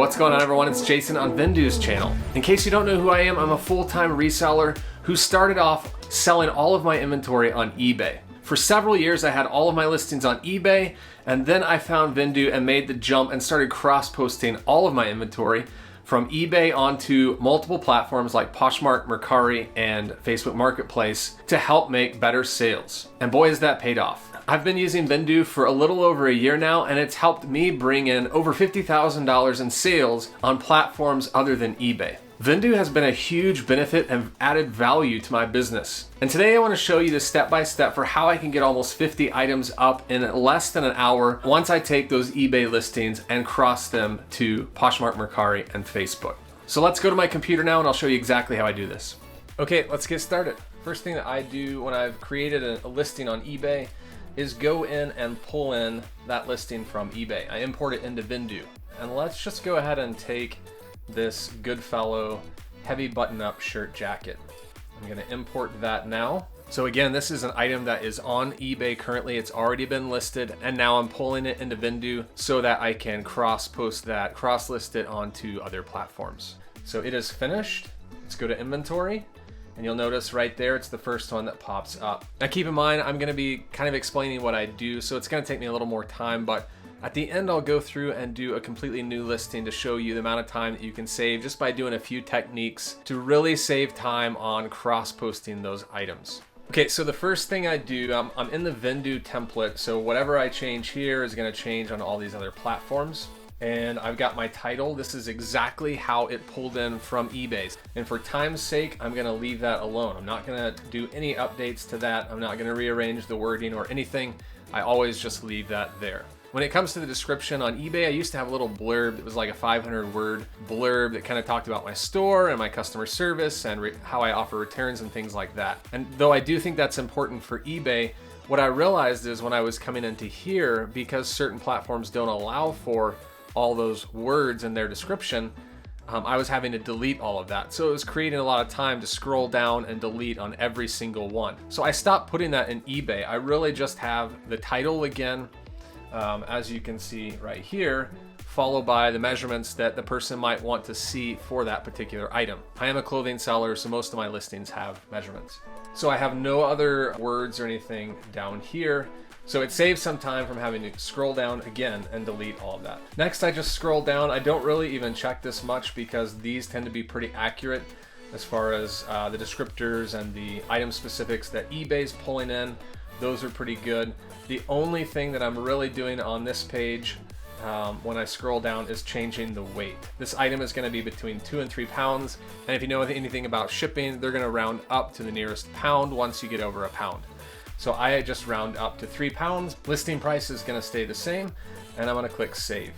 What's going on, everyone? It's Jason on Vendoo's channel. In case you don't know who I am, I'm a full-time reseller who started off selling all of my inventory on eBay. For several years, I had all of my listings on eBay, and then I found Vendoo and made the jump and started cross-posting all of my inventory from eBay onto multiple platforms like Poshmark, Mercari, and Facebook Marketplace to help make better sales. And boy, has that paid off. I've been using Vendoo for a little over a year now, and it's helped me bring in over $50,000 in sales on platforms other than eBay. Vendoo has been a huge benefit and added value to my business. And today I want to show you the step-by-step for how I can get almost 50 items up in less than an hour once I take those eBay listings and cross them to Poshmark, Mercari, and Facebook. So let's go to my computer now and I'll show you exactly how I do this. Okay, let's get started. First thing that I do when I've created a listing on eBay is go in and pull in that listing from eBay. I import it into Vendoo. And let's just go ahead and take this Goodfellow heavy button-up shirt jacket. I'm gonna import that now. So again, this is an item that is on eBay currently. It's already been listed, and now I'm pulling it into Vendoo so that I can cross-post that, cross-list it onto other platforms. So it is finished. Let's go to inventory. And you'll notice right there, it's the first one that pops up. Now keep in mind, I'm gonna be kind of explaining what I do, so it's gonna take me a little more time, but at the end, I'll go through and do a completely new listing to show you the amount of time that you can save just by doing a few techniques to really save time on cross-posting those items. Okay, so the first thing I do, I'm in the Vendoo template, so whatever I change here is gonna change on all these other platforms. And I've got my title. This is exactly how it pulled in from eBay. And for time's sake, I'm gonna leave that alone. I'm not gonna do any updates to that. I'm not gonna rearrange the wording or anything. I always just leave that there. When it comes to the description on eBay, I used to have a little blurb. It was like a 500-word blurb that kind of talked about my store and my customer service and how I offer returns and things like that. And though I do think that's important for eBay, what I realized is when I was coming into here, because certain platforms don't allow for all those words in their description, I was having to delete all of that. So it was creating a lot of time to scroll down and delete on every single one. So I stopped putting that in eBay. I really just have the title again, as you can see right here, followed by the measurements that the person might want to see for that particular item. I am a clothing seller, so most of my listings have measurements. So I have no other words or anything down here. So it saves some time from having to scroll down again and delete all of that. Next, I just scroll down. I don't really even check this much because these tend to be pretty accurate as far as the descriptors and the item specifics that eBay's pulling in. Those are pretty good. The only thing that I'm really doing on this page when I scroll down is changing the weight. This item is gonna be between 2 and 3 pounds. And if you know anything about shipping, they're gonna round up to the nearest pound once you get over a pound. So I just round up to 3 pounds. Listing price is gonna stay the same, and I'm gonna click save.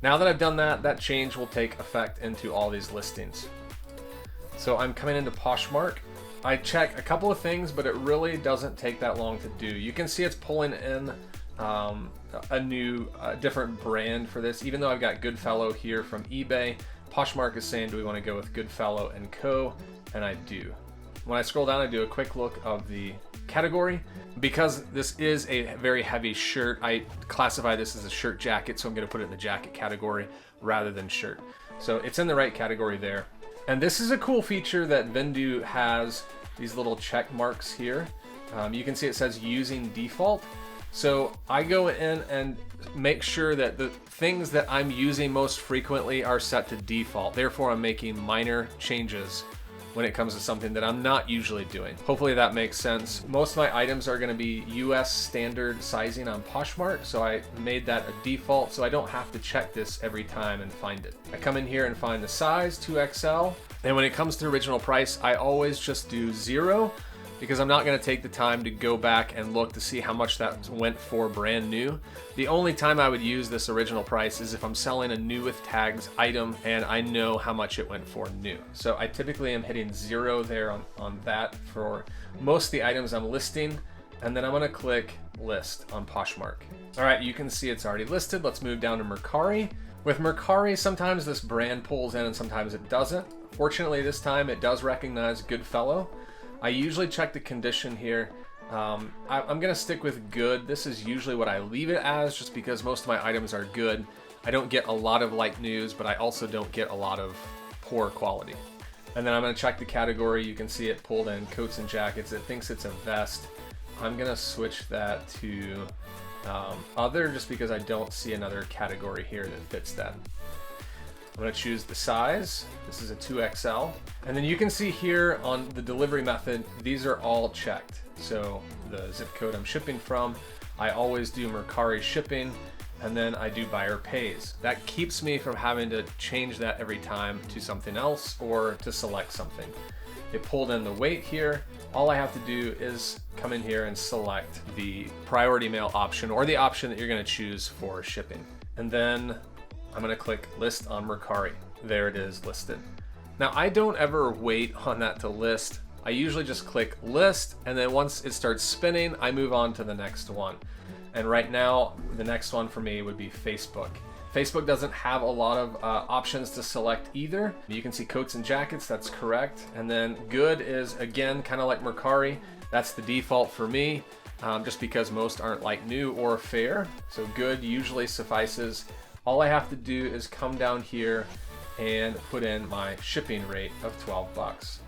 Now that I've done that, that change will take effect into all these listings. So I'm coming into Poshmark. I check a couple of things, but it really doesn't take that long to do. You can see it's pulling in a new, different brand for this. Even though I've got Goodfellow here from eBay, Poshmark is saying, do we wanna go with Goodfellow & Co? And I do. When I scroll down, I do a quick look of the category. Because this is a very heavy shirt, I classify this as a shirt jacket, so I'm gonna put it in the jacket category rather than shirt. So it's in the right category there. And this is a cool feature that Vendoo has, these little check marks here. You can see it says using default. So I go in and make sure that the things that I'm using most frequently are set to default. Therefore, I'm making minor changes when it comes to something that I'm not usually doing. Hopefully that makes sense. Most of my items are gonna be US standard sizing on Poshmark, so I made that a default so I don't have to check this every time and find it. I come in here and find the size, 2XL, and when it comes to original price, I always just do 0 because I'm not gonna take the time to go back and look to see how much that went for brand new. The only time I would use this original price is if I'm selling a new with tags item and I know how much it went for new. So I typically am hitting 0 there on that for most of the items I'm listing, and then I'm gonna click list on Poshmark. All right, you can see it's already listed. Let's move down to Mercari. With Mercari, sometimes this brand pulls in and sometimes it doesn't. Fortunately, this time it does recognize Goodfellow. I usually check the condition here. I'm gonna stick with good. This is usually what I leave it as just because most of my items are good. I don't get a lot of like news, but I also don't get a lot of poor quality. And then I'm gonna check the category. You can see it pulled in coats and jackets. It thinks it's a vest. I'm gonna switch that to other, just because I don't see another category here that fits that. I'm gonna choose the size. This is a 2XL. And then you can see here on the delivery method, these are all checked. So the zip code I'm shipping from, I always do Mercari shipping, and then I do buyer pays. That keeps me from having to change that every time to something else or to select something. It pulled in the weight here. All I have to do is come in here and select the priority mail option, or the option that you're gonna choose for shipping. And then I'm gonna click list on Mercari. There it is listed. Now I don't ever wait on that to list. I usually just click list, and then once it starts spinning, I move on to the next one. And right now, the next one for me would be Facebook. Facebook doesn't have a lot of options to select either. You can see coats and jackets, that's correct. And then good is, again, kind of like Mercari. That's the default for me, just because most aren't like new or fair. So good usually suffices. All I have to do is come down here and put in my shipping rate of 12 bucks.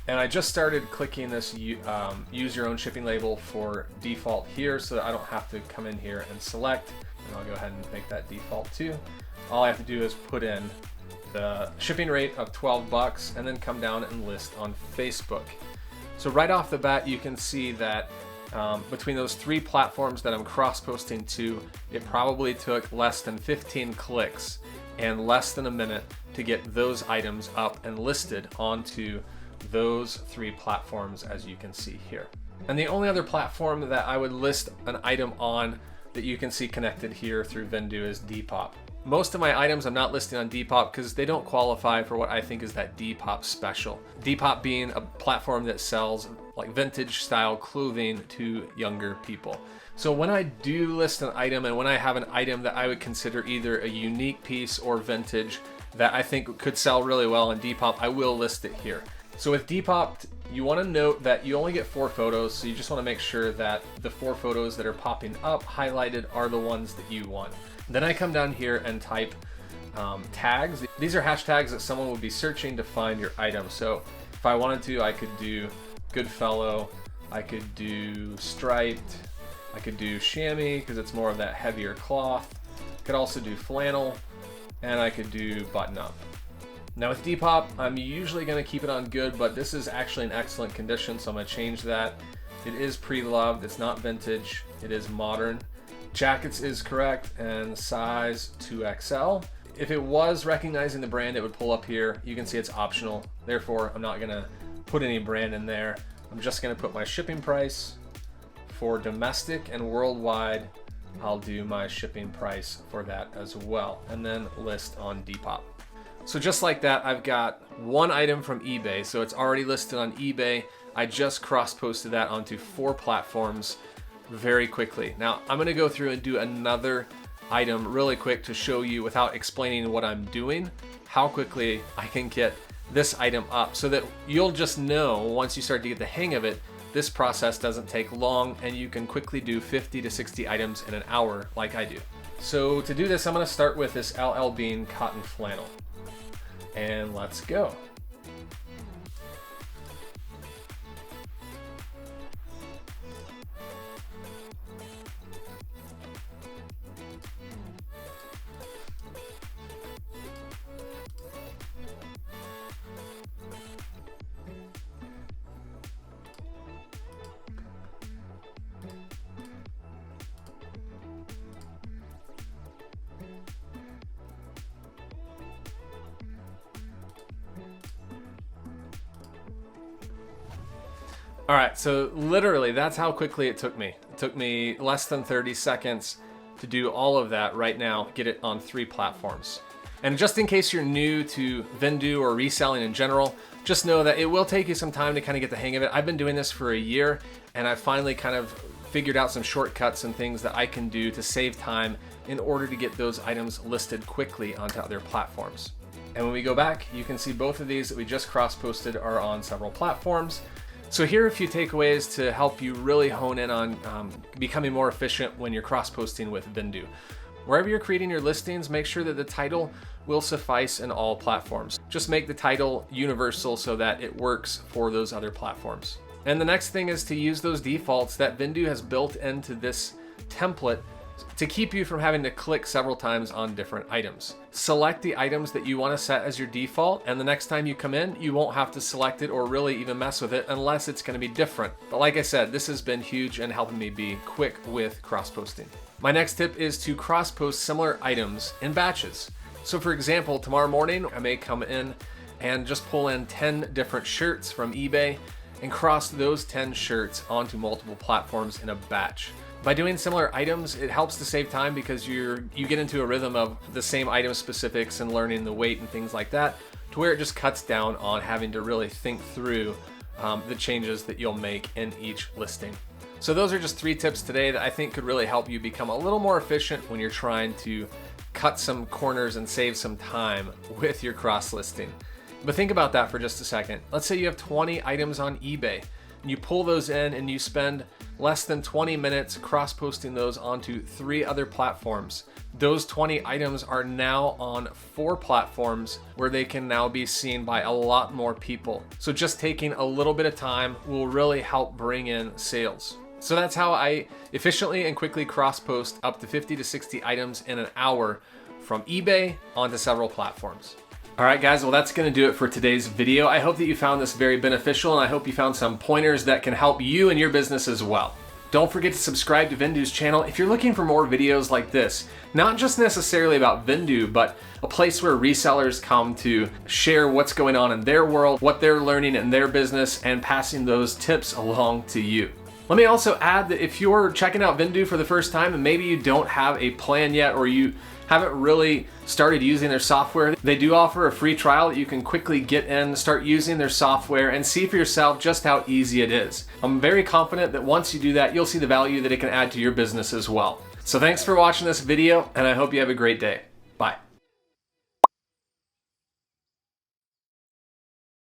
And I just started clicking this use your own shipping label for default here, so that I don't have to come in here and select. And I'll go ahead and make that default too. All I have to do is put in the shipping rate of 12 bucks and then come down and list on Facebook. So right off the bat, you can see that between those 3 platforms that I'm cross-posting to, it probably took less than 15 clicks and less than a minute to get those items up and listed onto those 3 platforms, as you can see here. And the only other platform that I would list an item on that you can see connected here through Vendoo is Depop. Most of my items I'm not listing on Depop because they don't qualify for what I think is that Depop special. Depop being a platform that sells like vintage style clothing to younger people. So when I do list an item, and when I have an item that I would consider either a unique piece or vintage that I think could sell really well on Depop, I will list it here. So with Depop, you want to note that you only get 4 photos, so you just want to make sure that the 4 photos that are popping up highlighted are the ones that you want. Then I come down here and type tags. These are hashtags that someone would be searching to find your item. So if I wanted to, I could do Goodfellow, I could do striped, I could do chamois because it's more of that heavier cloth. I could also do flannel, and I could do button up. Now with Depop, I'm usually going to keep it on good, but this is actually in excellent condition, so I'm going to change that. It is pre-loved, it's not vintage, it is modern. Jackets is correct, and size 2XL. If it was recognizing the brand, it would pull up here. You can see it's optional, therefore I'm not going to put any brand in there. I'm just going to put my shipping price. For domestic and worldwide, I'll do my shipping price for that as well, and then list on Depop. So just like that, I've got one item from eBay, so it's already listed on eBay. I just cross-posted that onto 4 platforms very quickly. Now I'm gonna go through and do another item really quick to show you, without explaining what I'm doing, how quickly I can get this item up, so that you'll just know once you start to get the hang of it, this process doesn't take long and you can quickly do 50 to 60 items in an hour like I do. So to do this, I'm gonna start with this LL Bean cotton flannel. And let's go. All right, so literally that's how quickly it took me. It took me less than 30 seconds to do all of that right now, get it on 3 platforms. And just in case you're new to Vendoo or reselling in general, just know that it will take you some time to kind of get the hang of it. I've been doing this for a year, and I finally kind of figured out some shortcuts and things that I can do to save time in order to get those items listed quickly onto other platforms. And when we go back, you can see both of these that we just cross-posted are on several platforms. So here are a few takeaways to help you really hone in on becoming more efficient when you're cross-posting with Vendoo. Wherever you're creating your listings, make sure that the title will suffice in all platforms. Just make the title universal so that it works for those other platforms. And the next thing is to use those defaults that Vendoo has built into this template to keep you from having to click several times on different items. Select the items that you want to set as your default, and the next time you come in, you won't have to select it or really even mess with it unless it's going to be different. But like I said, this has been huge in helping me be quick with cross-posting. My next tip is to cross-post similar items in batches. So for example, tomorrow morning, I may come in and just pull in 10 different shirts from eBay and cross those 10 shirts onto multiple platforms in a batch. By doing similar items, it helps to save time because you get into a rhythm of the same item specifics and learning the weight and things like that, to where it just cuts down on having to really think through the changes that you'll make in each listing. So those are just 3 tips today that I think could really help you become a little more efficient when you're trying to cut some corners and save some time with your cross listing. But think about that for just a second. Let's say you have 20 items on eBay and you pull those in and you spend less than 20 minutes cross-posting those onto 3 other platforms. Those 20 items are now on 4 platforms where they can now be seen by a lot more people. So just taking a little bit of time will really help bring in sales. So that's how I efficiently and quickly cross-post up to 50 to 60 items in an hour from eBay onto several platforms. All right, guys, well, that's gonna do it for today's video. I hope that you found this very beneficial, and I hope you found some pointers that can help you and your business as well. Don't forget to subscribe to Vendoo's channel if you're looking for more videos like this. Not just necessarily about Vendoo, but a place where resellers come to share what's going on in their world, what they're learning in their business, and passing those tips along to you. Let me also add that if you're checking out Vendoo for the first time and maybe you don't have a plan yet, or you haven't really started using their software, they do offer a free trial that you can quickly get in, start using their software, and see for yourself just how easy it is. I'm very confident that once you do that, you'll see the value that it can add to your business as well. So thanks for watching this video, and I hope you have a great day.